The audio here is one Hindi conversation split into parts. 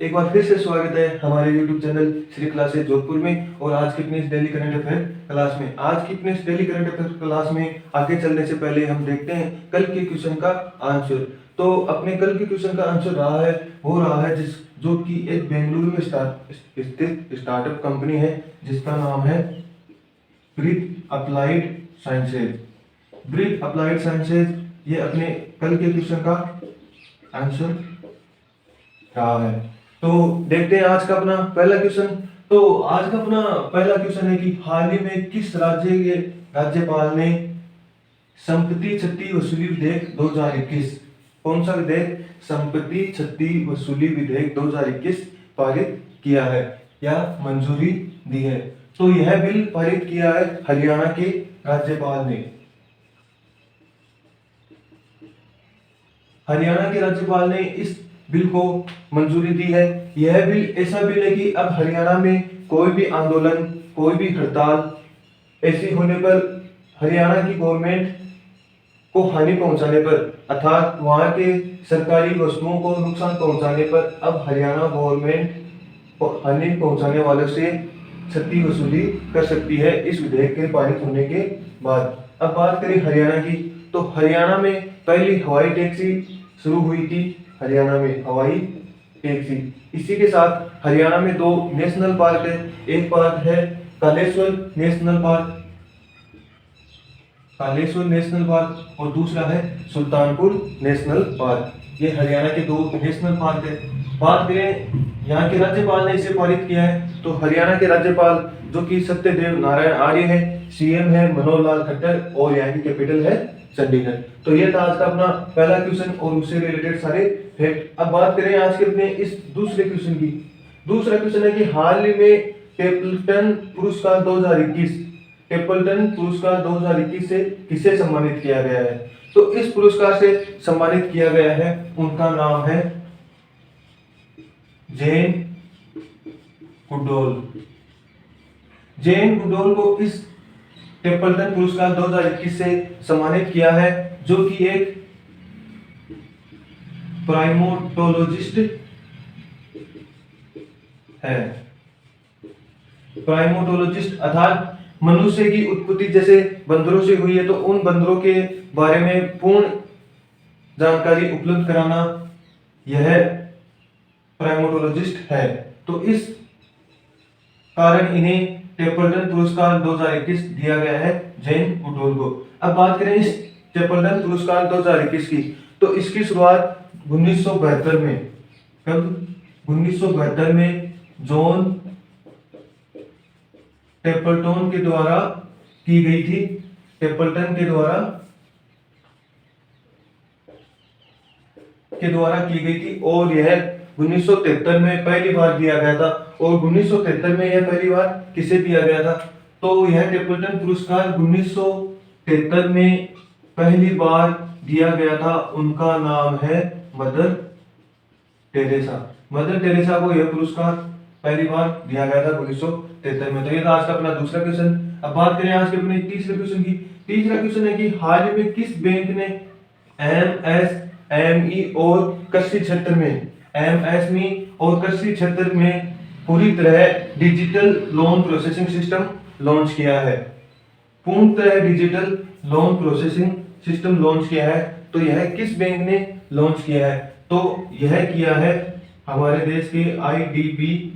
एक बार फिर से स्वागत है हमारे YouTube channel Shri classes Jodhpur में। और आज की अपनी इस डेली करंट अफेयर क्लास में इस डेली करंट अफेयर क्लास में आगे चलने से पहले हम देखते हैं कल के क्वेश्चन का आंसर। तो अपने कल के क्वेश्चन का आंसर रहा है जो कि एक बेंगलुरु में स्थित स्टार्टअप कंपनी है जिसका नाम है ब्रीथ अप्लाइड साइंसेज। ये अपने कल के क्वेश्चन का आंसर रहा है। तो देखते हैं आज का अपना पहला क्वेश्चन। तो आज का अपना पहला क्वेश्चन है कि हाल ही में किस राज्य के राज्यपाल ने संपत्ति क्षति वसूली विधेयक 2021, कौन सा विधेयक, संपत्ति क्षति वसूली विधेयक 2021 पारित किया है या मंजूरी दी है? तो यह बिल पारित किया है हरियाणा के राज्यपाल ने। हरियाणा के राज्यपाल ने इस बिल को मंजूरी दी है। यह बिल ऐसा बिल है कि अब हरियाणा में कोई भी आंदोलन, कोई भी हड़ताल ऐसी होने पर हरियाणा की गवर्नमेंट को हानि पहुंचाने पर, अर्थात वहां के सरकारी वस्तुओं को नुकसान पहुंचाने पर अब हरियाणा गवर्नमेंट हानि पहुंचाने वालों से क्षति वसूली कर सकती है इस विधेयक के पारित होने के बाद। अब बात करें हरियाणा की, तो हरियाणा में पहली हवाई टैक्सी शुरू हुई थी। हरियाणा में हवाई टैक्सी, इसी के साथ हरियाणा में 2 नेशनल पार्क है। एक पार्क है कालेश्वर नेशनल पार्क और दूसरा है सुल्तानपुर नेशनल पार्क। ये हरियाणा के 2 नेशनल पार्क है। बात करें यहाँ के राज्यपाल ने इसे पारित किया है, तो हरियाणा के राज्यपाल जो कि सत्यदेव नारायण आर्य है, सीएम है मनोहर लाल खट्टर और यहाँ की कैपिटल है चंडीगढ़। तो ये था आज का अपना पहला क्वेश्चन और उससे रिलेटेड सारे फैक्ट। अब बात करें आज के अपने इस दूसरे क्वेश्चन की। दूसरा क्वेश्चन है कि हाल ही में टेपल्टन पुरस्कार 2021 से किसे सम्मानित किया गया है? तो इस पुरस्कार से सम्मानित किया गया है, उनका नाम है जेन गुडोल को इस टेपल्टन पुरस्कार 2021 से सम्मानित किया है, जो कि एक प्राइमेटोलॉजिस्ट है। प्राइमेटोलॉजिस्ट अर्थात मनुष्य की उत्पत्ति जैसे बंदरों से हुई है, तो उन बंदरों के बारे में पूर्ण जानकारी उपलब्ध कराना यह प्राइमेटोलॉजिस्ट है। तो इस कारण इन्हें टेपल्टन पुरस्कार 2021 दिया गया है जैन गुडोल को। अब बात करें इस टेपल्टन पुरस्कार 2021 की, तो इसकी शुरुआत 1972 में, कब? 1972 में जॉन टेपल्टन के द्वारा की गई थी। टेपल्टन के द्वारा की गई थी और यह 1973 में पहली बार दिया गया था। और 1973 में यह पहली बार किसे दिया गया था? तो यह टेपल्टन पुरस्कार 1973 में पहली बार दिया गया था। उनका नाम है मदर टेरेसा को यह पुरस्कार पहली बार दिया गया था 1973 में। तो ये था आज का अपना दूसरा क्वेश्चन। अब बात करें आज के अपने तीसरे क्वेश्चन की। तीसरा क्वेश्चन है कि हाल ही में किस बैंक ने एमएसएमई और कृषि क्षेत्र में पूरी तरह digital loan processing system launch किया है। पूर्णतः digital loan processing system launch किया है। तो यह किस बैंक ने लॉन्च किया है? तो यह किया है हमारे देश के आईडीबीआई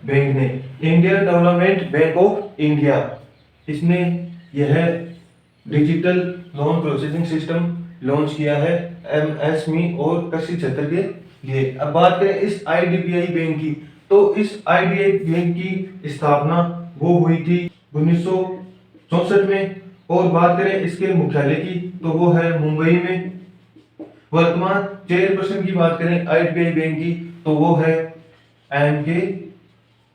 बैंक ने, Indian development bank of India. इसने यह digital loan processing system launch किया है एमएसएमई और कृषि क्षेत्र के लिए। अब बात करें इस आईडीबीआई बैंक की, तो इस आईडीबीआई बैंक की स्थापना वो हुई थी 1964 में। और बात करें इसके मुख्यालय की, तो वो है मुंबई में। वर्तमान चेयरपर्सन की बात करें आईडीबीआई बैंक की, तो वो है एम.के.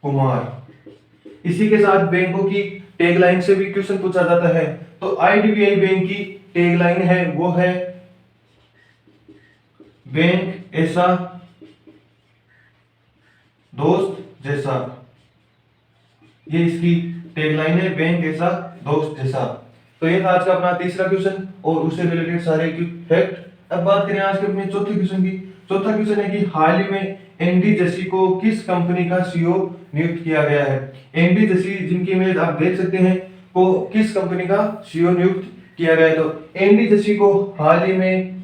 कुमार। इसी के साथ बैंकों की टैगलाइन से भी क्वेश्चन पूछा जाता है। तो आईडीबीआई बैंक की टैगलाइन है, वो है बैंक ऐसा दोस्त जैसा। ये इसकी टैगलाइन है, बैंक ऐसा दोस्त जैसा। तो ये था आज का अपना तीसरा क्वेश्चन और उससे रिलेटेड सारे फैक्ट। अब बात करें आज के अपने चौथे क्वेश्चन की। चौथा क्वेश्चन है कि हाल ही में एनडी जशी को किस कंपनी का सीईओ नियुक्त किया गया है। एनडी जशी जिनकी इमेज आप देख सकते हैं, को किस कंपनी का सीईओ नियुक्त किया गया है। तो एनडी जशी को हाल ही में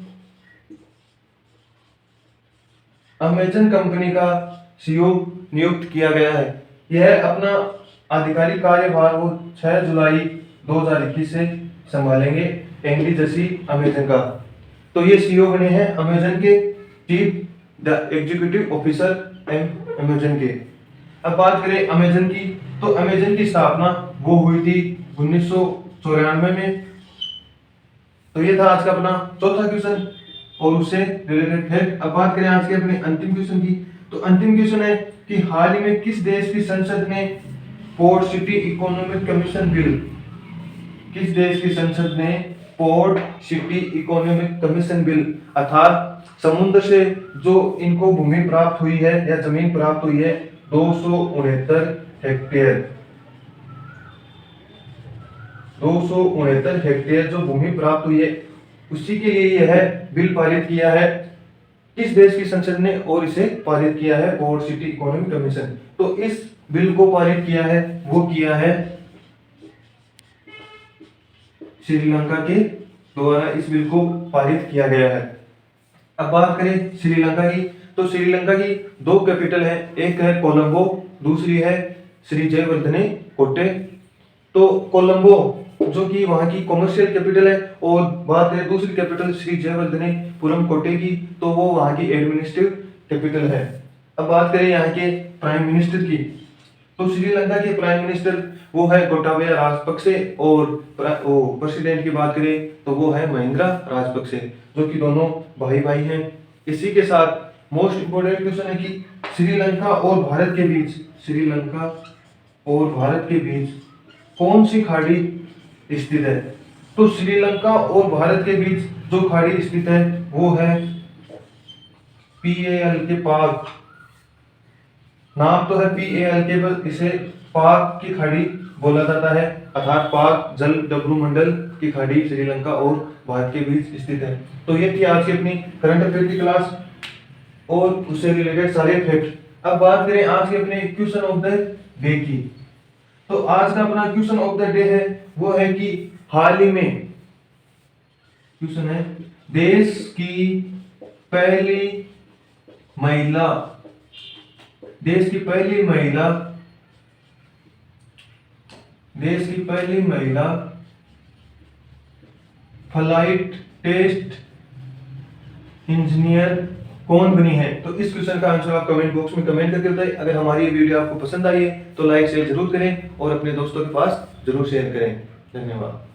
अमेजन कंपनी का सीईओ नियुक्त किया गया है। यह अपना आधिकारिक कार्यभार वो 6 जुलाई 2021 से संभालेंगे, एनडी जशी अमेजन का। तो ये सीईओ बने हैं अमेजन के, chief the executive officer Amazon के। अब बात करें अमेजन की, तो अमेजन की स्थापना वो हुई थी 1994 में। तो ये था आज का अपना चौथा क्वेश्चन और उससे रिलेटेड फैक्ट। अब बात करें आज के अपने अंतिम क्वेश्चन की, तो अंतिम क्वेश्चन है कि हाल ही में किस देश की संसद ने port city economic commission bill, किस देश की संसद ने port city economic commission bill अर्थात समुद्र से जो इनको भूमि प्राप्त हुई है या जमीन प्राप्त हुई है 269 हेक्टेयर, 269 हेक्टेयर जो भूमि प्राप्त हुई है, उसी के लिए यह बिल पारित किया है किस देश की संसद ने, और इसे पारित किया है पोर्ट सिटी इकोनॉमिक कमीशन। तो इस बिल को पारित किया है, वो किया है श्रीलंका के द्वारा, इस बिल को पारित किया गया है। अब बात करें श्रीलंका की, तो श्रीलंका की 2 कैपिटल है, एक है कोलंबो, दूसरी है श्री जयवर्धने कोटे। तो कोलंबो जो कि वहां की कॉमर्शियल कैपिटल है, और बात करें दूसरी कैपिटल श्री जयवर्धने पुरम कोटे की, तो वो वहां की एडमिनिस्ट्रेटिव कैपिटल है। अब बात करें यहाँ के प्राइम मिनिस्टर की, तो श्रीलंका के प्राइम मिनिस्टर वो है गोटाबया राजपक्षे, और प्रेसिडेंट की बात करें तो वो है महिंद्रा राजपक्षे, जो कि दोनों भाई भाई हैं। इसी के साथ मोस्ट इंपोर्टेंट क्वेश्चन है कि श्रीलंका और भारत के बीच, श्रीलंका और भारत के बीच कौन सी खाड़ी स्थित है। तो श्रीलंका और भारत के बीच जो खाड़ी स्थित है वो है PAL के पाक, नाम तो है PAL के, बस इसे पाक की खाड़ी बोला जाता है, अर्थात पाक जल डब्रू मंडल की खाड़ी श्रीलंका और भारत के बीच स्थित है। तो ये थी आज की अपनी करंट अफेयर की क्लास और उससे रिलेटेड सारे फैक्ट। अब बात करें आज के अपने क्वेश्चन ऑफ द डे की, तो आज का अपना क्वेश्चन ऑफ द डे है वो है कि हाल ही में, क्वेश्चन है देश की पहली महिला, देश की पहली महिला फ्लाइट टेस्ट इंजीनियर कौन बनी है। तो इस क्वेश्चन का आंसर आप कमेंट बॉक्स में कमेंट करके बताइए। अगर हमारी ये वीडियो आपको पसंद आई है तो लाइक शेयर जरूर करें और अपने दोस्तों के पास जरूर शेयर करें। धन्यवाद।